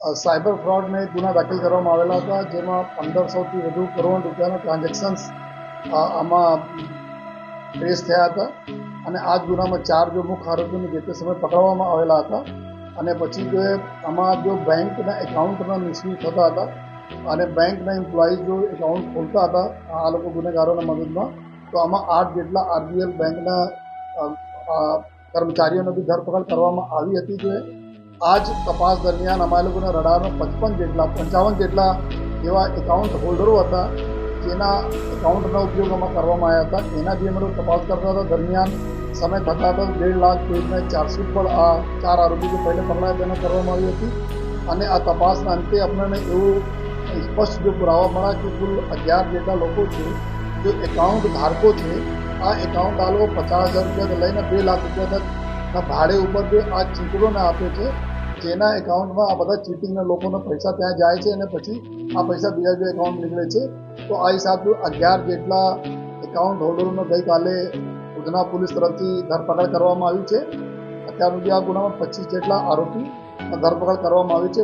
Cyber ફ્રોડને ગુના દાખલ કરવામાં આવેલા હતા, જેમાં 1500થી વધુ કરોડ રૂપિયાના ટ્રાન્ઝેક્શન્સ આમાં ટ્રેસ થયા હતા. અને આ જ ગુનામાં 4 મુખ્ય આરોપીઓને જે તે સમયે પકડવામાં આવેલા હતા. અને પછી જો આમાં જો બેંકના એકાઉન્ટના મિસયુઝ થતા હતા અને બેંકના એમ્પ્લોઈઝ જો એકાઉન્ટ ખોલતા હતા આ લોકો ગુનેગારોના મદદમાં, તો આમાં 8 જેટલા આરબીએલ બેંકના કર્મચારીઓની બી ધરપકડ કરવામાં આવી હતી. જે આ જ તપાસ દરમિયાન અમારા લોકોના રડારમાં 55 જેટલા એવા એકાઉન્ટ હોલ્ડરો હતા જેના એકાઉન્ટનો ઉપયોગ આમાં કરવામાં આવ્યા હતા. એના જે અમે તપાસ કરતા હતા દરમિયાન સમય થતા હતા 1.5 લાખ પેજના ચાર્જશીટ પર આ 4 આરોપી જે પહેલે પકડાયા તેને કરવામાં આવી હતી. અને આ તપાસના અંતે આપણને એવું સ્પષ્ટ જો પુરાવા મળ્યા કે કુલ 11 જેટલા લોકો છે જો એકાઉન્ટ ધારકો છે. આ એકાઉન્ટ આ લોકો 50,000 રૂપિયાથી લઈને 2 લાખ રૂપિયા તકના ભાડે ઉપર જે આ ચીટરોને આપે છે, જેના એકાઉન્ટમાં આ બધા ચીટિંગના લોકોના પૈસા ત્યાં જાય છે અને પછી આ પૈસા બીજા જો એકાઉન્ટ નીકળે છે. તો આ હિસાબે 11 જેટલા એકાઉન્ટ હોલ્ડરોનો ગઈકાલે ઉધના પોલીસ તરફથી ધરપકડ કરવામાં આવી છે. અત્યાર સુધી આ ગુનામાં 25 જેટલા આરોપી ધરપકડ કરવામાં આવી છે.